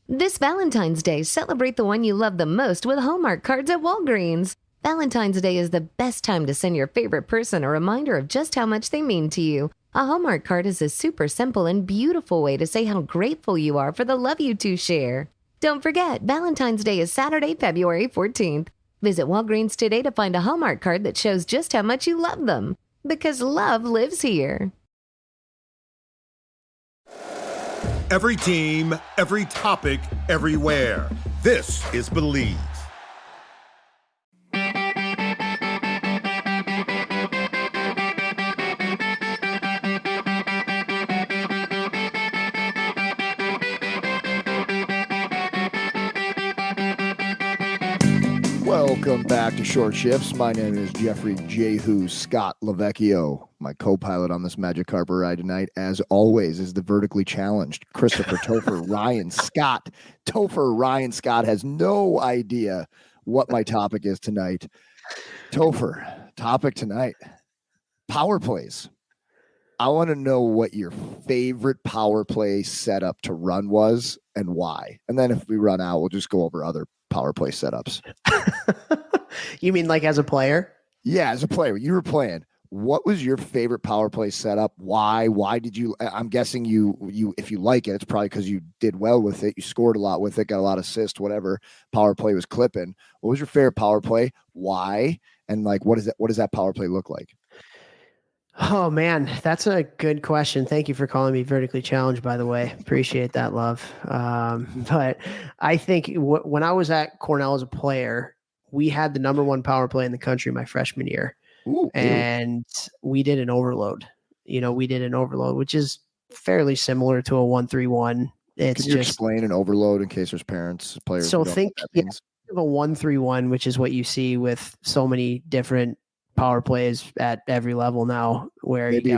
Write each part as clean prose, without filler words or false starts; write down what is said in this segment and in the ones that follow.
This Valentine's Day, celebrate the one you love the most with Hallmark cards at Walgreens. Valentine's Day is the best time to send your favorite person a reminder of just how much they mean to you. A Hallmark card is a super simple and beautiful way to say how grateful you are for the love you two share. Don't forget, Valentine's Day is Saturday, February 14th. Visit Walgreens today to find a Hallmark card that shows just how much you love them. Because love lives here. Every team, every topic, everywhere. This is Believe. Welcome back to Short Shifts. My name is Jeffrey Jehu Scott Lavecchio. My co-pilot on this Magic Carpet ride tonight, as always, is the vertically challenged Christopher Topher Ryan Scott. Topher Ryan Scott has no idea what my topic is tonight. Topher, topic tonight, power plays. I want to know what your favorite power play setup to run was and why. And then if we run out, we'll just go over other power play setups. You mean like as a player? Yeah, as a player, you were playing. What was your favorite power play setup? Why? Why did you? I'm guessing you if you like it, it's probably because you did well with it. You scored a lot with it, got a lot of assists, whatever power play was clipping. What was your favorite power play? Why? And like, what does that power play look like? Oh man, that's a good question. Thank you for calling me vertically challenged, by the way. Appreciate that, love. But I think when I was at Cornell as a player, we had the number one power play in the country my freshman year. And we did an overload. We did an overload, which is fairly similar to a 1-3-1. It's Can you explain an overload in case there's players? So think of a 1-3-1, which is what you see with so many different power plays at every level now, where maybe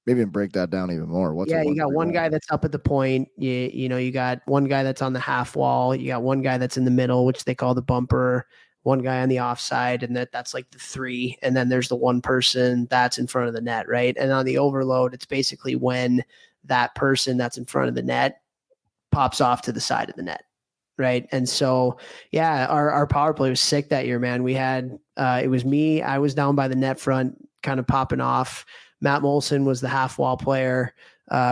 even break that down even more. You got one guy that's up at the point. You got one guy that's on the half wall. You got one guy that's in the middle, which they call the bumper. One guy on the offside, and that's like the three. And then there's the one person that's in front of the net, right? And on the overload, it's basically when that person that's in front of the net pops off to the side of the net, right? And so, yeah, our power play was sick that year, man. We had it was me. I was down by the net front, kind of popping off. Matt Molson was the half wall player.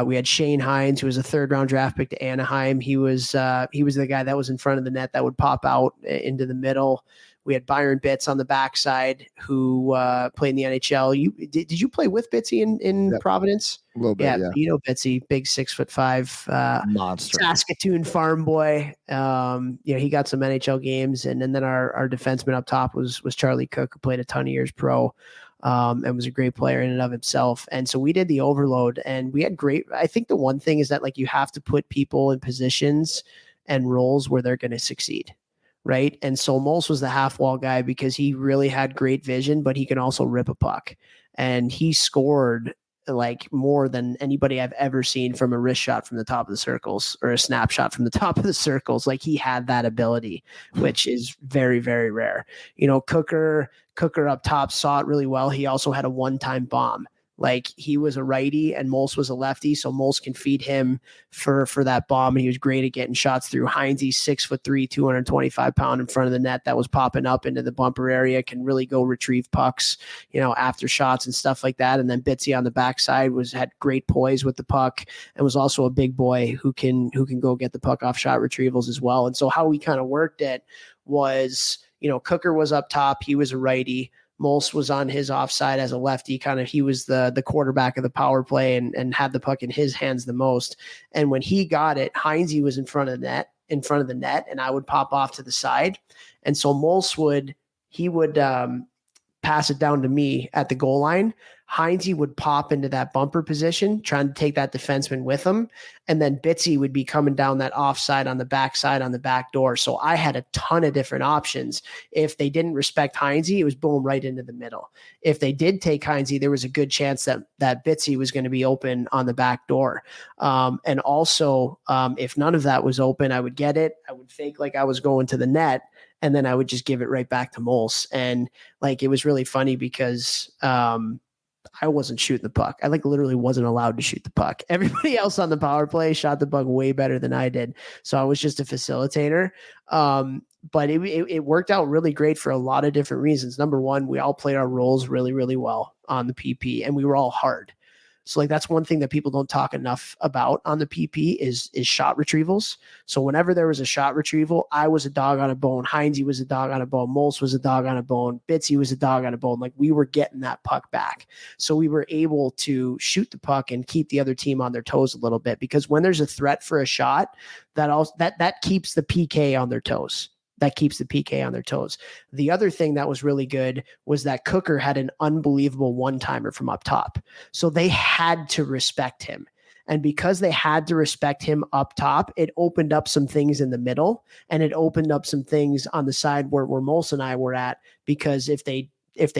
We had Shane Hines, who was a third-round draft pick to Anaheim. He was the guy that was in front of the net that would pop out into the middle. We had Byron Bitts on the backside, who played in the NHL. Did you play with Bitsy in Providence? A little bit, yeah. You know Bitsy, big 6'5" monster, Saskatoon farm boy. He got some NHL games, and then our defenseman up top was Charlie Cook, who played a ton of years pro. And was a great player in and of himself. And so we did the overload, and we had I think the one thing is that like you have to put people in positions and roles where they're going to succeed. Right. And so Mols was the half wall guy because he really had great vision, but he can also rip a puck, and he scored like more than anybody I've ever seen from a wrist shot from the top of the circles or a snapshot from the top of the circles. Like he had that ability, which is very, very rare. Cooker up top saw it really well. He also had a one-time bomb. Like he was a righty and Mols was a lefty, so Mols can feed him for that bomb. And he was great at getting shots through. Heinze, 6'3", 225-pound in front of the net that was popping up into the bumper area, can really go retrieve pucks, after shots and stuff like that. And then Bitsy on the backside had great poise with the puck and was also a big boy who can go get the puck off shot retrievals as well. And so how we kind of worked it was, Cooker was up top, he was a righty. Mols was on his offside as a lefty, he was the quarterback of the power play and had the puck in his hands the most. And when he got it, Heinze was in front of the net, and I would pop off to the side. And so Mols would pass it down to me at the goal line. Heinze would pop into that bumper position, trying to take that defenseman with him. And then Bitsy would be coming down that offside on the backside on the back door. So I had a ton of different options. If they didn't respect Heinze, it was boom right into the middle. If they did take Heinze, there was a good chance that Bitsy was going to be open on the back door. And also, if none of that was open, I would get it. I would fake like I was going to the net, and then I would just give it right back to Mols. And like, it was really funny because I wasn't shooting the puck. I like literally wasn't allowed to shoot the puck. Everybody else on the power play shot the puck way better than I did. So I was just a facilitator. But it worked out really great for a lot of different reasons. Number one, we all played our roles really, really well on the PP, and we were all hard. So like that's one thing that people don't talk enough about on the PP is shot retrievals. So whenever there was a shot retrieval, I was a dog on a bone. Heinze was a dog on a bone. Mols was a dog on a bone. Bitsy was a dog on a bone. Like we were getting that puck back. So we were able to shoot the puck and keep the other team on their toes a little bit, because when there's a threat for a shot, that keeps the PK on their toes. That keeps the PK on their toes. The other thing that was really good was that Cooker had an unbelievable one-timer from up top. So they had to respect him. And because they had to respect him up top, it opened up some things in the middle, and it opened up some things on the side where Mols and I were at, because if they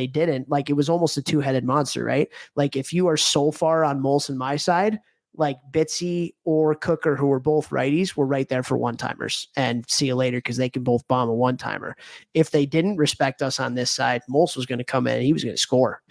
didn't, like, it was almost a two-headed monster, right? Like if you are so far on Mols and my side, like Bitsy or Cooker, who were both righties, were right there for one-timers and see you later, because they can both bomb a one-timer. If they didn't respect us on this side, Mols was going to come in and he was going to score,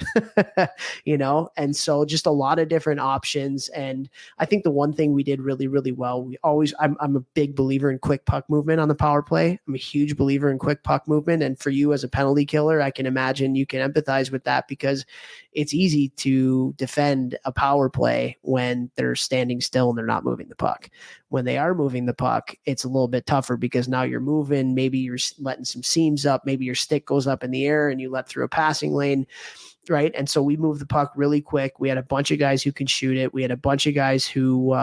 And so just a lot of different options. And I think the one thing we did really, really well, I'm a big believer in quick puck movement on the power play. I'm a huge believer in quick puck movement. And for you as a penalty killer, I can imagine you can empathize with that, because it's easy to defend a power play when they're standing still and they're not moving the puck. When they are moving the puck, it's a little bit tougher, because now you're moving, maybe you're letting some seams up, maybe your stick goes up in the air and you let through a passing lane, right? And so we moved the puck really quick. We had a bunch of guys who can shoot it. We had a bunch of guys who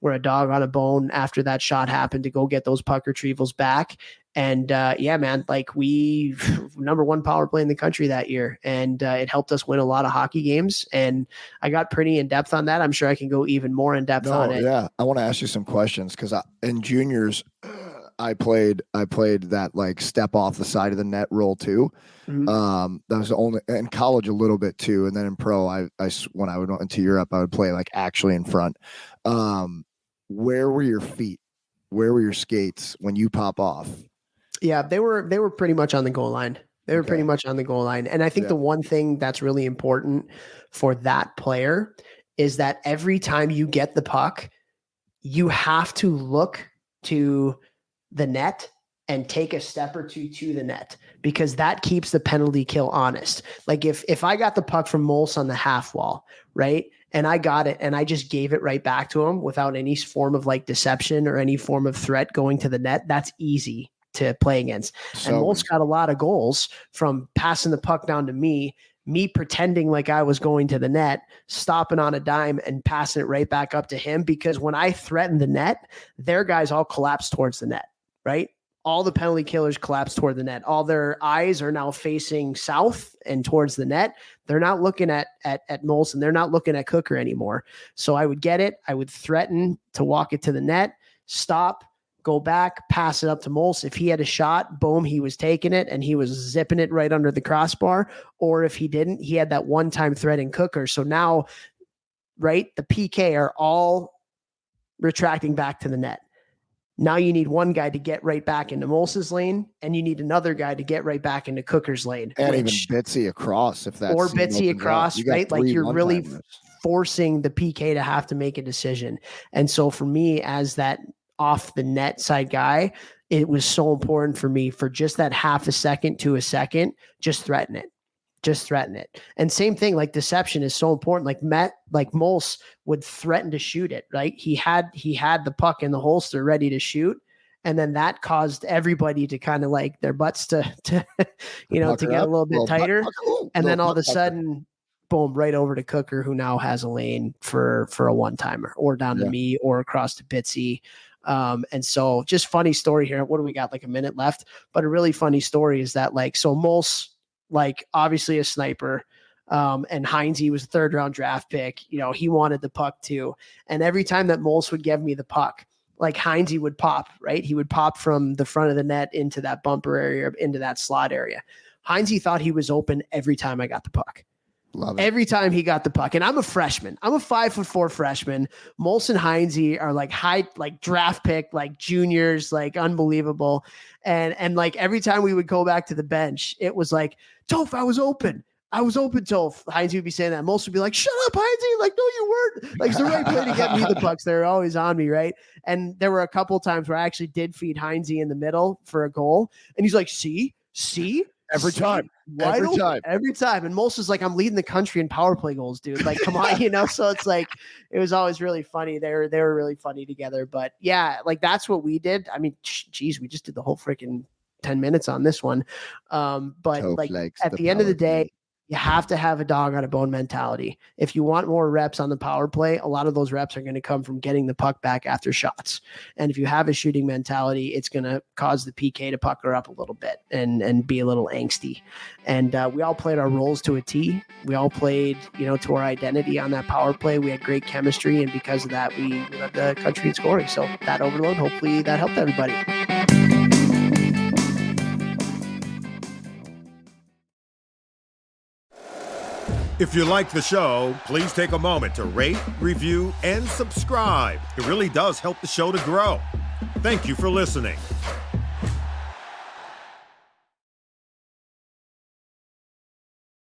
were a dog on a bone after that shot happened to go get those puck retrievals back. And yeah, man, like we number one power play in the country that year. And it helped us win a lot of hockey games. And I got pretty in depth on that. I'm sure I can go even more in depth on it. Yeah. I want to ask you some questions, because in juniors, I played that like step off the side of the net role too. Mm-hmm. That was only in college a little bit too. And then in pro, I when I would go into Europe, I would play like actually in front. Where were your feet? Where were your skates when you pop off? Yeah, they were pretty much on the goal line. They were pretty much on the goal line. And I think the one thing that's really important for that player is that every time you get the puck, you have to look to the net and take a step or two to the net, because that keeps the penalty kill honest. Like if I got the puck from Mols on the half wall, right? And I got it and I just gave it right back to him without any form of like deception or any form of threat going to the net, that's easy to play against. And Mols got a lot of goals from passing the puck down to me pretending like I was going to the net, stopping on a dime and passing it right back up to him. Because when I threatened the net, their guys all collapsed towards the net, right? All the penalty killers collapse toward the net. All their eyes are now facing south and towards the net. They're not looking at Molson. They're not looking at Cooker anymore. So I would get it. I would threaten to walk it to the net, stop, go back, pass it up to Mols. If he had a shot, boom, he was taking it and he was zipping it right under the crossbar. Or if he didn't, he had that one-time threat in Cooker. So now, right, the PK are all retracting back to the net. Now you need one guy to get right back into Mols's lane, and you need another guy to get right back into Cooker's lane. And even Bitsy across, if that's... Or Bitsy across, right? Like you're really forcing the PK to have to make a decision. And so for me, as that off the net side guy, it was so important for me for just that half a second to a second, just threaten it. Just threaten it. And same thing, like deception is so important. Like Mols would threaten to shoot it, right? He had the puck in the holster ready to shoot. And then that caused everybody to kind of like their butts to get a little bit tighter. And then all of a sudden, boom, right over to Cooker, who now has a lane for a one-timer, or down to me, or across to Bitsy. And so just funny story here. What do we got? Like a minute left, but a really funny story is that so Mols, like obviously a sniper, and Heinze was a third-round draft pick. He wanted the puck too. And every time that Mols would give me the puck, like Heinze would pop, right? He would pop from the front of the net into that bumper area, into that slot area. Heinze thought he was open every time I got the puck. Love it. Every time he got the puck. And I'm a freshman. I'm a 5'4" freshman. Mols and Heinze are like high, like draft pick, like juniors, like unbelievable. And like every time we would go back to the bench, it was like, Topher, I was open. I was open till Heinz would be saying that. Most would be like, shut up, Heinz. Like, no, you weren't. Like, it's the right play to get me the pucks. They're always on me, right? And there were a couple of times where I actually did feed Heinz in the middle for a goal. And he's like, see? Every time. Every time. And most is like, I'm leading the country in power play goals, dude. Like, come on, you know? So it's like, it was always really funny. They were really funny together. But yeah, like that's what we did. I mean, geez, we just did the whole freaking 10 minutes on this one. But like at the end of the day, you have to have a dog on a bone mentality. If you want more reps on the power play, a lot of those reps are going to come from getting the puck back after shots. And if you have a shooting mentality, it's going to cause the PK to pucker up a little bit and be a little angsty. And we all played our roles to a T. We all played, to our identity on that power play. We had great chemistry. And because of that, we led the country in scoring. So that overload, hopefully that helped everybody. If you like the show, please take a moment to rate, review, and subscribe. It really does help the show to grow. Thank you for listening.